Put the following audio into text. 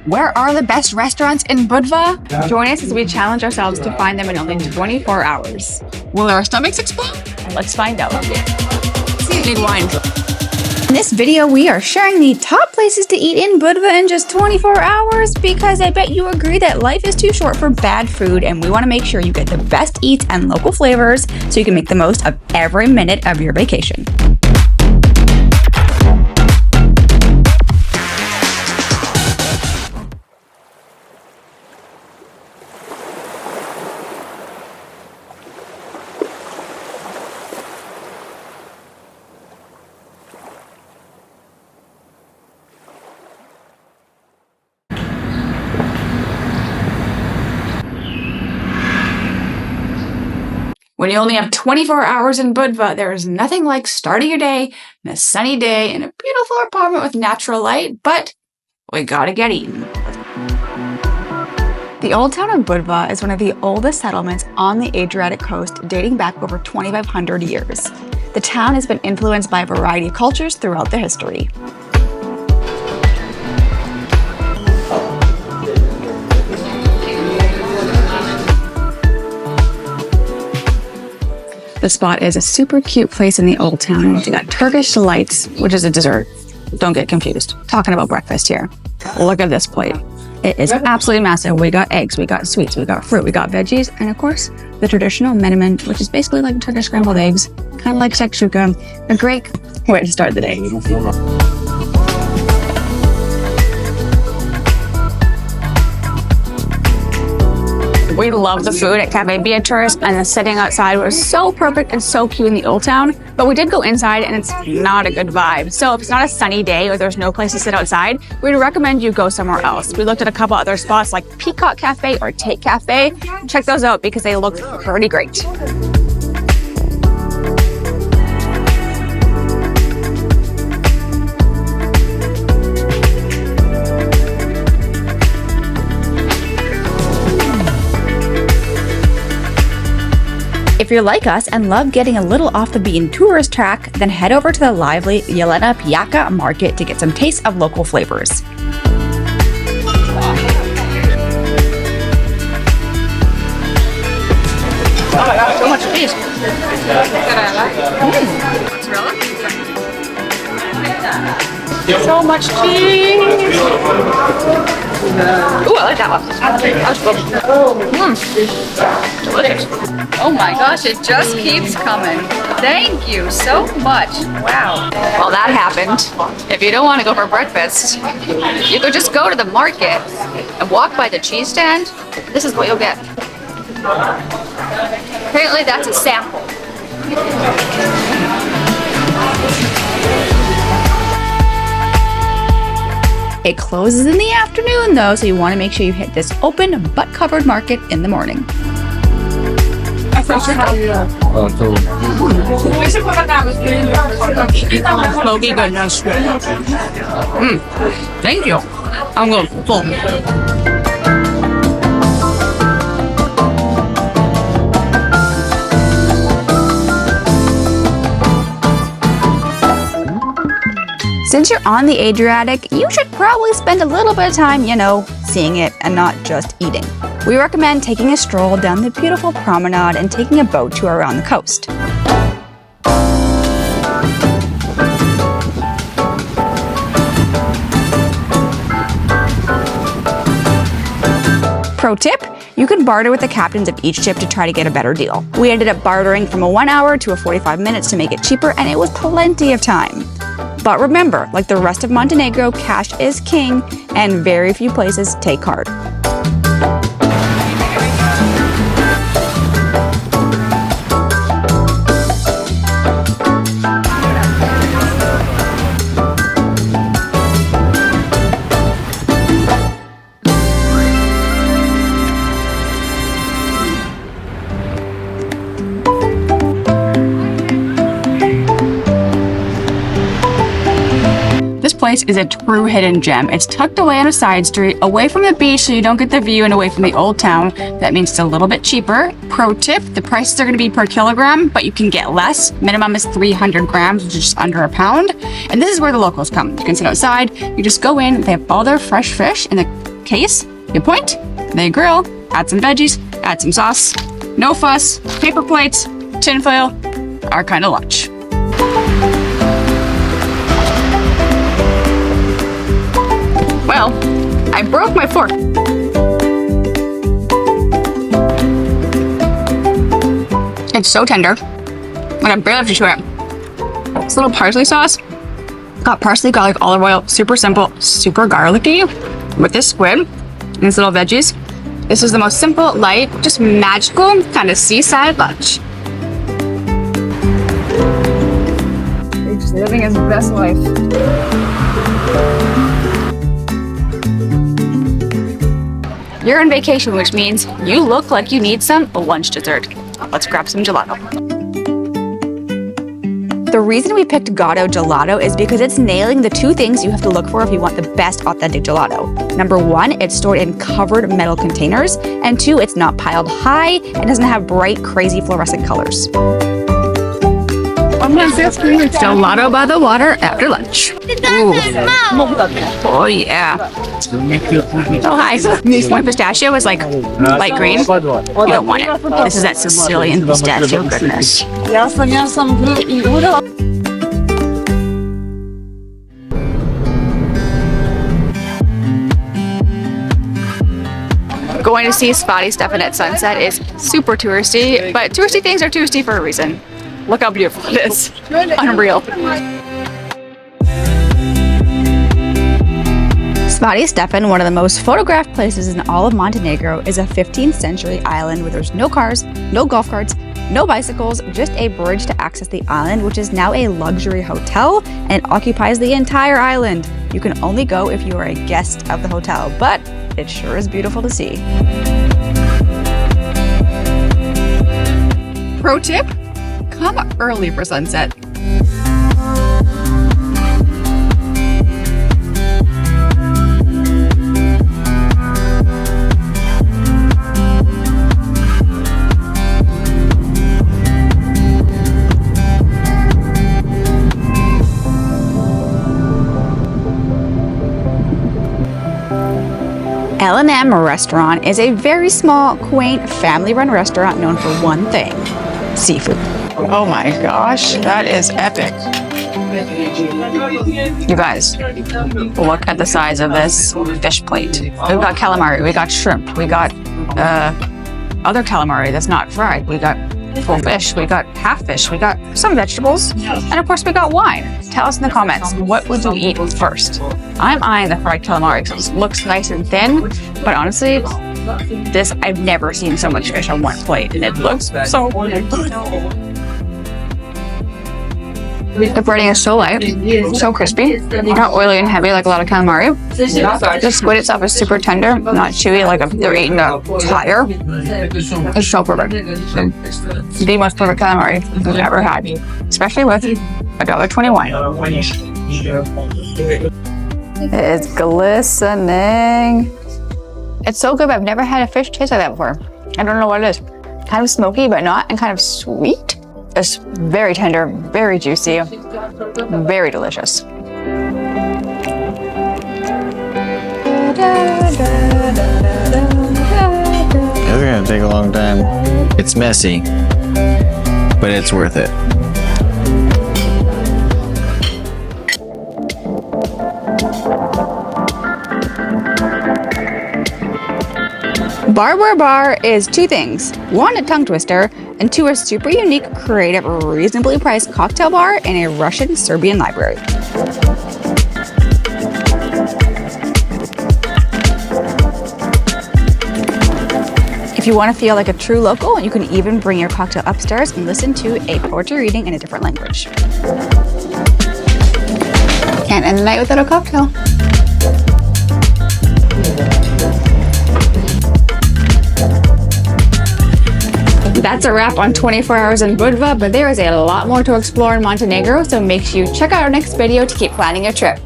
Where are the best restaurants in Budva? Join us as we challenge ourselves to find them in only 24 hours. Will our stomachs explode? Let's find out. Need wine. In this video, we are sharing the top places to eat in Budva in just 24 hours because I bet you agree that life is too short for bad food and we want to make sure you get the best eats and local flavors so you can make the most of every minute of your vacation. When you only have 24 hours in Budva, there is nothing like starting your day in a sunny day in a beautiful apartment with natural light, but we gotta get eating. The old town of Budva is one of the oldest settlements on the Adriatic coast, dating back over 2,500 years. The town has been influenced by a variety of cultures throughout their history. The spot is a super cute place in the old town. You got Turkish delights, which is a dessert. Don't get confused. Talking about breakfast here. Look at this plate. It is absolutely massive. We got eggs, we got sweets, we got fruit, we got veggies, and of course, the traditional menemen, which is basically like Turkish scrambled eggs, kind of like shakshuka. A great way to start the day. We love the food at Cafe Beatrice, and the setting outside was so perfect and so cute in the old town. But we did go inside, and it's not a good vibe. So if it's not a sunny day or there's no place to sit outside, we'd recommend you go somewhere else. We looked at a couple other spots like Peacock Cafe or Take Cafe. Check those out because they look pretty great. If you're like us and love getting a little off the beaten tourist track, then head over to the lively Jelena Pijaka market to get some taste of local flavors. Oh my gosh, so much cheese. So much cheese. Ooh, I like that one. That was good. Delicious. Oh my gosh, it just keeps coming. Thank you so much. Wow. Well, that happened. If you don't want to go for breakfast, you could just go to the market and walk by the cheese stand. This is what you'll get. Apparently, that's a sample. It closes in the afternoon though, so you want to make sure you hit this open but covered market in the morning. Smoky goodness. Thank you. I'm going full. Since you're on the Adriatic, you should probably spend a little bit of time, seeing it and not just eating. We recommend taking a stroll down the beautiful promenade and taking a boat tour around the coast. Pro tip, you can barter with the captains of each ship to try to get a better deal. We ended up bartering from a 1 hour to a 45 minutes to make it cheaper, and it was plenty of time. But remember, like the rest of Montenegro, cash is king, and very few places take card. place is a true hidden gem. It's tucked away on a side street, away from the beach so you don't get the view, and away from the old town. That means it's a little bit cheaper. Pro tip, the prices are going to be per kilogram, but you can get less. Minimum is 300 grams, which is just under a pound. And this is where the locals come. You can sit outside, you just go in, they have all their fresh fish in the case, you point, they grill, add some veggies, add some sauce, no fuss, paper plates, tinfoil, our kind of lunch. Well, I broke my fork. It's so tender, and I barely have to chew it. This little parsley sauce, got parsley, garlic, olive oil, super simple, super garlicky. With this squid and these little veggies, this is the most simple, light, just magical kind of seaside lunch. He's living his best life. You're on vacation, which means you look like you need some lunch dessert. Let's grab some gelato. The reason we picked Gatto Gelato is because it's nailing the two things you have to look for if you want the best authentic gelato. Number one, it's stored in covered metal containers, and two, it's not piled high and doesn't have bright, crazy fluorescent colors. Gelato by the water after lunch. Ooh. Oh yeah. Oh hi. When pistachio is like light green, you don't want it. This is that Sicilian pistachio goodness. Going to see Svati, Stefan at sunset is super touristy, but touristy things are touristy for a reason. Look how beautiful it is. Unreal. Svati, Stefan, one of the most photographed places in all of Montenegro, is a 15th century island where there's no cars, no golf carts, no bicycles, just a bridge to access the island, which is now a luxury hotel and occupies the entire island. You can only go if you are a guest of the hotel, but it sure is beautiful to see. Pro tip, come early for sunset. L&M Restaurant is a very small, quaint, family-run restaurant known for one thing: seafood. Oh my gosh, that is epic. You guys, look at the size of this fish plate. We've got calamari, we got shrimp, we got other calamari that's not fried, we got full fish, we got half fish, we got some vegetables, and of course we got wine. Tell us in the comments, what would you eat first? I'm eyeing the fried calamari because it looks nice and thin, but honestly, this, I've never seen so much fish on one plate, and it looks so good. The breading is so light, so crispy, not oily and heavy like a lot of calamari. The squid itself is super tender, not chewy like if they're eating a tire. It's so perfect. The most perfect calamari I've ever had, especially with $1.21. It is glistening. It's so good, but I've never had a fish taste like that before. I don't know what it is. Kind of smoky, but not, and kind of sweet. It's very tender, very juicy, very delicious. It's gonna take a long time. It's messy, but it's worth it. Bar Bar is two things. One, a tongue twister, and two, a super unique, creative, reasonably priced cocktail bar in a Russian-Serbian library. If you want to feel like a true local, you can even bring your cocktail upstairs and listen to a poetry reading in a different language. Can't end the night without a cocktail. That's a wrap on 24 hours in Budva, but there is a lot more to explore in Montenegro, so make sure you check out our next video to keep planning your trip.